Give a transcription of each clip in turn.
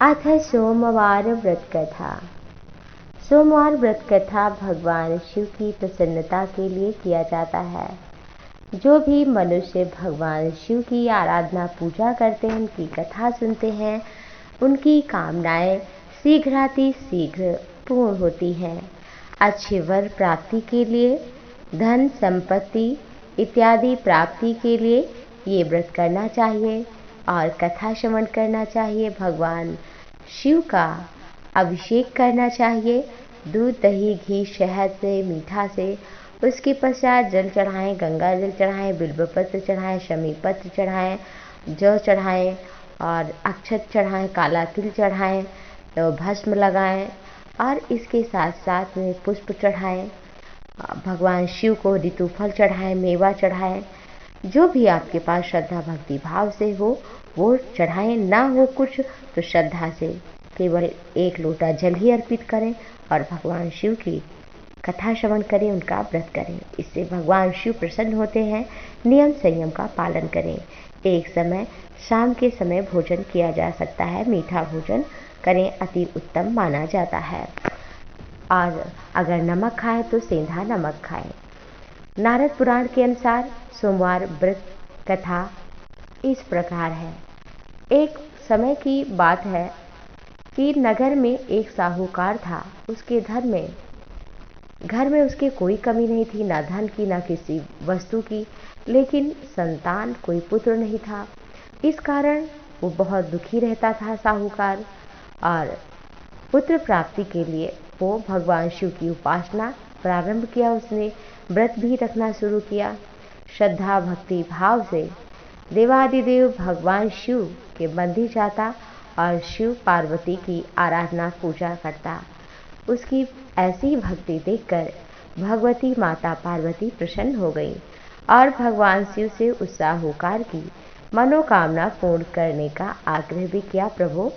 अथ सोमवार व्रत कथा। सोमवार व्रत कथा भगवान शिव की प्रसन्नता के लिए किया जाता है। जो भी मनुष्य भगवान शिव की आराधना पूजा करते हैं, उनकी कथा सुनते हैं, उनकी कामनाएं शीघ्रातिशीघ्र पूर्ण होती हैं। अच्छे वर प्राप्ति के लिए, धन संपत्ति इत्यादि प्राप्ति के लिए ये व्रत करना चाहिए और कथा श्रवण करना चाहिए। भगवान शिव का अभिषेक करना चाहिए दूध, दही, घी, शहद से, मीठा से। उसके पश्चात जल चढ़ाएं, गंगा जल चढ़ाएं, बिल्वपत्र चढ़ाएं, शमी पत्र चढ़ाएं, जौ चढ़ाएं और अक्षत चढ़ाएं, काला तिल चढ़ाएं, तो भस्म लगाएं और इसके साथ साथ में पुष्प चढ़ाएं। भगवान शिव को ऋतुफल चढ़ाएं, मेवा चढ़ाएं। जो भी आपके पास श्रद्धा भक्ति भाव से हो वो चढ़ाएं, ना हो कुछ तो श्रद्धा से केवल एक लोटा जल ही अर्पित करें और भगवान शिव की कथा श्रवण करें, उनका व्रत करें। इससे भगवान शिव प्रसन्न होते हैं। नियम संयम का पालन करें। एक समय शाम के समय भोजन किया जा सकता है, मीठा भोजन करें, अति उत्तम माना जाता है। और अगर नमक खाएं तो सेंधा नमक खाएं। नारद पुराण के अनुसार सोमवार व्रत कथा इस प्रकार है। एक समय की बात है कि नगर में एक साहूकार था। उसके घर में उसके कोई कमी नहीं थी, ना धन की ना किसी वस्तु की, लेकिन संतान कोई पुत्र नहीं था। इस कारण वो बहुत दुखी रहता था साहूकार। और पुत्र प्राप्ति के लिए वो भगवान शिव की उपासना प्रारंभ किया। उसने व्रत भी रखना शुरू किया। श्रद्धा भक्ति भाव से देवादिदेव भगवान शिव के मंदिर जाता और शिव पार्वती की आराधना पूजा करता। उसकी ऐसी भक्ति देखकर भगवती माता पार्वती प्रसन्न हो गई और भगवान शिव से उस साहूकार की मनोकामना पूर्ण करने का आग्रह भी किया। प्रभु,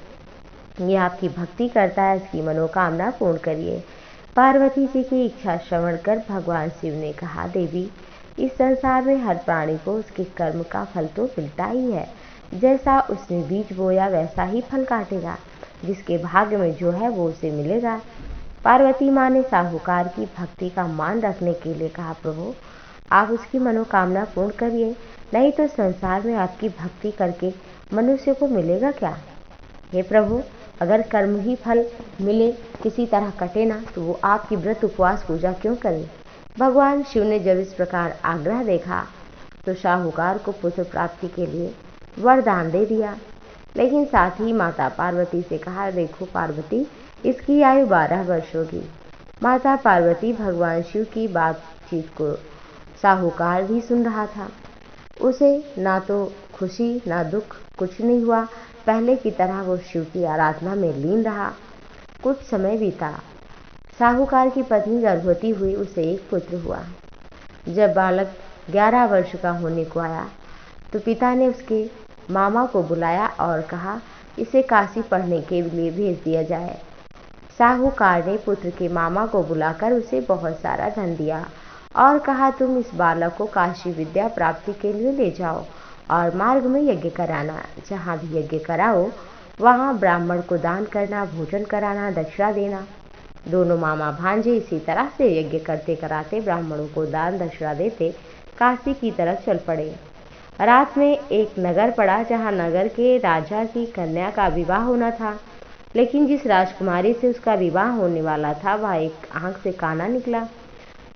ये आपकी भक्ति करता है, इसकी मनोकामना पूर्ण करिए। पार्वती जी की इच्छा श्रवण कर भगवान शिव ने कहा, देवी, इस संसार में हर प्राणी को उसके कर्म का फल तो मिलता ही है। जैसा उसने बीज बोया वैसा ही फल काटेगा। जिसके भाग्य में जो है वो उसे मिलेगा। पार्वती माँ ने साहूकार की भक्ति का मान रखने के लिए कहा, प्रभु, आप उसकी मनोकामना पूर्ण करिए, नहीं तो संसार में आपकी भक्ति करके मनुष्य को मिलेगा क्या। हे प्रभु, अगर कर्म ही फल मिले, किसी तरह कटे ना, तो वो आपकी व्रत उपवास पूजा क्यों करे। भगवान शिव ने जब इस प्रकार आग्रह देखा तो साहूकार को पुत्र प्राप्ति के लिए वरदान दे दिया। लेकिन साथ ही माता पार्वती से कहा, देखो पार्वती, इसकी आयु 12 वर्ष होगी। माता पार्वती भगवान शिव की बातचीत को साहूकार भी सुन रहा था। उसे ना तो खुशी ना दुख, कुछ नहीं हुआ। पहले की तरह वो शिव की आराधना में लीन रहा। कुछ समय बीता। साहूकार की पत्नी गर्भवती हुई। उसे एक पुत्र हुआ। जब बालक 11 वर्ष का होने को आया तो पिता ने उसके मामा को बुलाया और कहा, इसे काशी पढ़ने के लिए भेज दिया जाए। साहूकार ने पुत्र के मामा को बुलाकर उसे बहुत सारा धन दिया और कहा, तुम इस बालक को काशी विद्या प्राप्ति के लिए ले जाओ और मार्ग में यज्ञ कराना। जहाँ भी यज्ञ कराओ वहाँ ब्राह्मण को दान करना, भोजन कराना, दक्षिणा देना। दोनों मामा भांजे इसी तरह से यज्ञ करते कराते ब्राह्मणों को दान दक्षिणा देते काशी की तरफ चल पड़े। रात में एक नगर पड़ा जहाँ नगर के राजा की कन्या का विवाह होना था। लेकिन जिस राजकुमारी से उसका विवाह होने वाला था वह एक आंख से काना निकला।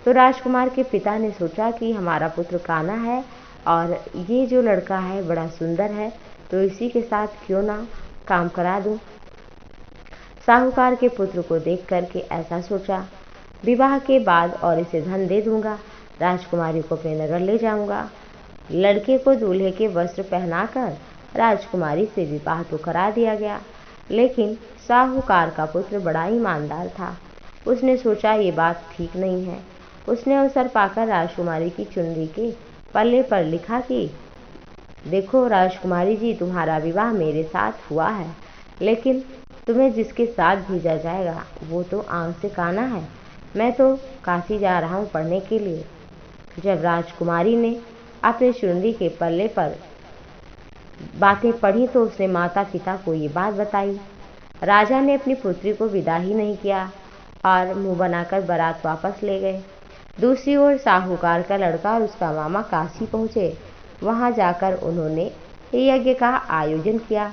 तो राजकुमार के पिता ने सोचा कि हमारा पुत्र काना है और ये जो लड़का है बड़ा सुंदर है, तो इसी के साथ क्यों ना काम करा दूं। साहूकार के पुत्र को देख करके ऐसा सोचा, विवाह के बाद और इसे धन दे दूंगा, राजकुमारी को अपने नगर ले जाऊंगा। लड़के को दूल्हे के वस्त्र पहनाकर राजकुमारी से विवाह तो करा दिया गया। लेकिन साहूकार का पुत्र बड़ा ईमानदार था। उसने सोचा ये बात ठीक नहीं है। उसने अवसर पाकर राजकुमारी की चुनरी के पल्ले पर लिखा कि देखो राजकुमारी जी, तुम्हारा विवाह मेरे साथ हुआ है, लेकिन तुम्हें जिसके साथ भेजा जाएगा वो तो आंख से काना है। मैं तो काशी जा रहा हूँ पढ़ने के लिए। जब राजकुमारी ने अपने चुनरी के पल्ले पर बातें पढ़ी तो उसने माता पिता को ये बात बताई। राजा ने अपनी पुत्री को विदा ही नहीं किया और मुंह बनाकर बारात वापस ले गए। दूसरी ओर साहूकार का लड़का और उसका मामा काशी पहुँचे। वहाँ जाकर उन्होंने यज्ञ का आयोजन किया।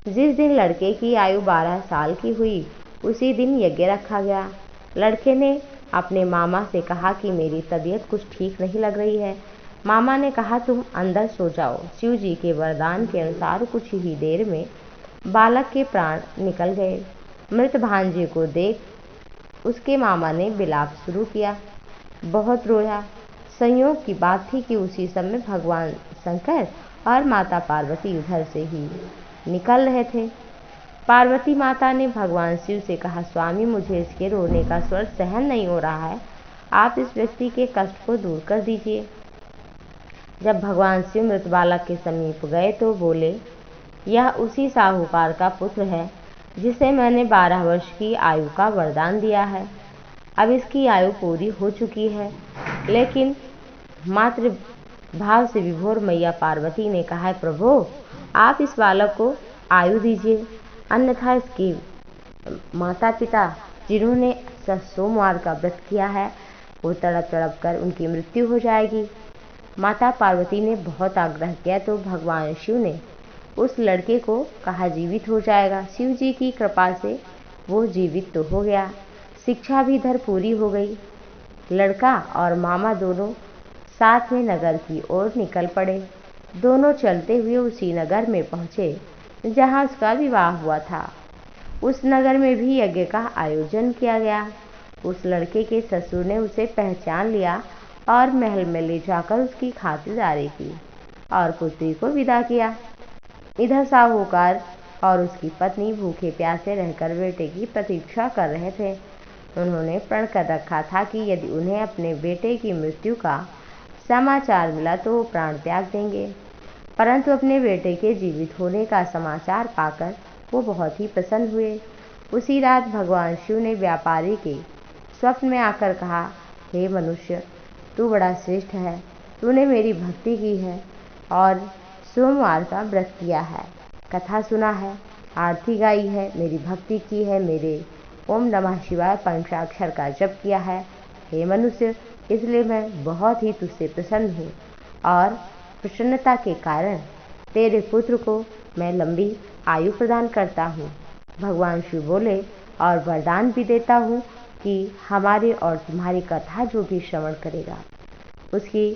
जिस दिन लड़के की आयु 12 साल की हुई उसी दिन यज्ञ रखा गया। लड़के ने अपने मामा से कहा कि मेरी तबीयत कुछ ठीक नहीं लग रही है। मामा ने कहा तुम अंदर सो जाओ। शिव जी के वरदान के अनुसार कुछ ही देर में बालक के प्राण निकल गए। मृत भांजे को देख उसके मामा ने विलाप शुरू किया, बहुत रोया। संयोग की बात थी कि उसी समय भगवान शंकर और माता पार्वती उधर से ही निकल रहे थे। पार्वती माता ने भगवान शिव से कहा, स्वामी मुझे इसके रोने का स्वर सहन नहीं हो रहा है, आप इस व्यक्ति के कष्ट को दूर कर दीजिए। जब भगवान शिव मृत बालक के समीप गए तो बोले, यह उसी साहूकार का पुत्र है जिसे मैंने 12 वर्ष की आयु का वरदान दिया है। अब इसकी आयु पूरी हो चुकी है। लेकिन मातृ भाव से विभोर मैया पार्वती ने कहा, प्रभु आप इस बालक को आयु दीजिए, अन्यथा इसके माता पिता जिन्होंने सोमवार का व्रत किया है वो तड़प तड़प कर उनकी मृत्यु हो जाएगी। माता पार्वती ने बहुत आग्रह किया तो भगवान शिव ने उस लड़के को कहा जीवित हो जाएगा। शिव जी की कृपा से वो जीवित तो हो गया। शिक्षा भी इधर पूरी हो गई। लड़का और मामा दोनों साथ में नगर की ओर निकल पड़े। दोनों चलते हुए उसी नगर में पहुँचे जहाँ उसका विवाह हुआ था। उस नगर में भी यज्ञ का आयोजन किया गया। उस लड़के के ससुर ने उसे पहचान लिया और महल में ले जाकर उसकी खातिरदारी की और पुत्री को विदा किया। इधर साहूकार और उसकी पत्नी भूखे प्यासे रहकर बेटे की प्रतीक्षा कर रहे थे। उन्होंने प्रण कर रखा था कि यदि उन्हें अपने बेटे की मृत्यु का समाचार मिला तो वो प्राण त्याग देंगे, परंतु अपने बेटे के जीवित होने का समाचार पाकर वो बहुत ही प्रसन्न हुए। उसी रात भगवान शिव ने व्यापारी के स्वप्न में आकर कहा, हे मनुष्य, तू बड़ा श्रेष्ठ है, तूने मेरी भक्ति की है और सोमवार का व्रत किया है, कथा सुना है, आरती गाई है, मेरी भक्ति की है, मेरे ओम नमः शिवाय पंचाक्षर का जप किया है। हे मनुष्य, इसलिए मैं बहुत ही तुझसे प्रसन्न हूँ और प्रसन्नता के कारण तेरे पुत्र को मैं लंबी आयु प्रदान करता हूँ। भगवान शिव बोले, और वरदान भी देता हूँ कि हमारे और तुम्हारी कथा जो भी श्रवण करेगा उसकी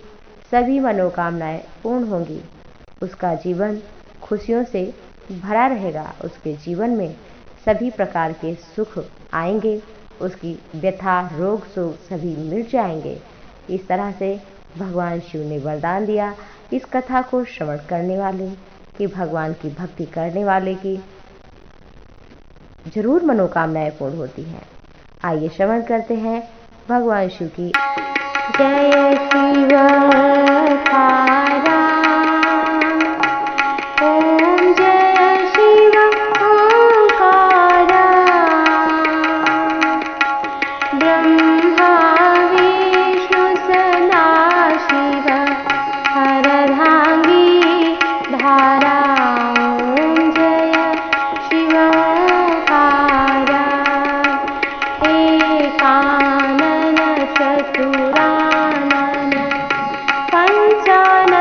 सभी मनोकामनाएं पूर्ण होंगी, उसका जीवन खुशियों से भरा रहेगा, उसके जीवन में सभी प्रकार के सुख आएंगे, उसकी व्यथा रोग शोक सभी मिट जाएंगे। इस तरह से भगवान शिव ने वरदान दिया। इस कथा को श्रवण करने वाले कि भगवान की भक्ति करने वाले की जरूर मनोकामनाएं पूर्ण होती हैं। आइए श्रवण करते हैं भगवान शिव की जय शिव ओम जय शिव ओंकारा ब्रह्मा विष्णु सदाशिव हरधांगी धारा ओम जय शिव ओंकारा एकानन चतुरानन पंचानन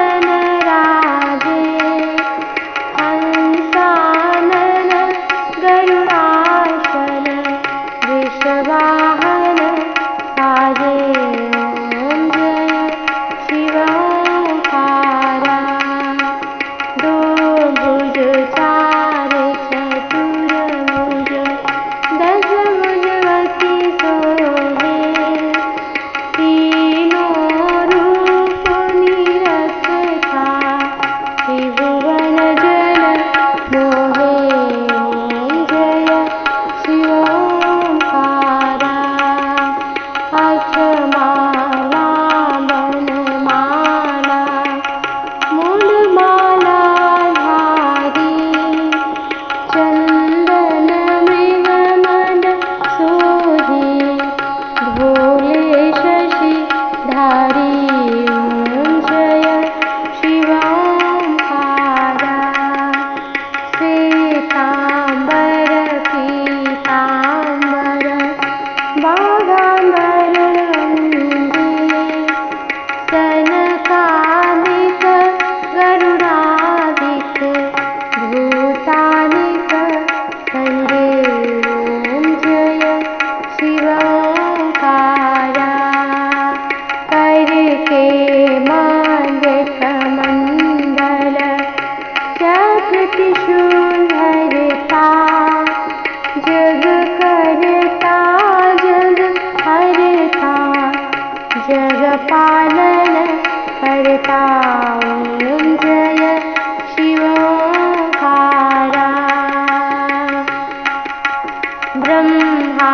ब्रह्मा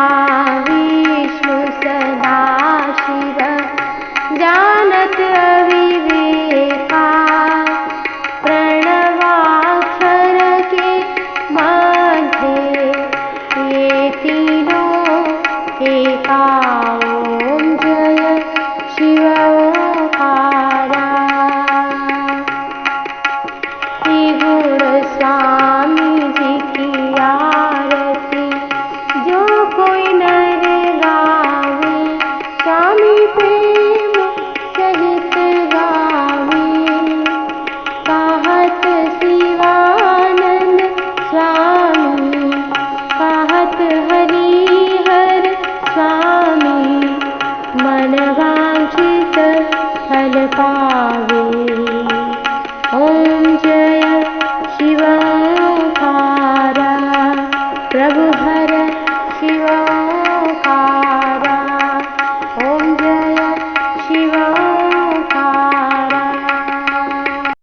विष्णु सदा शिव जानत अविवेका प्रणवाक्षर के मध्य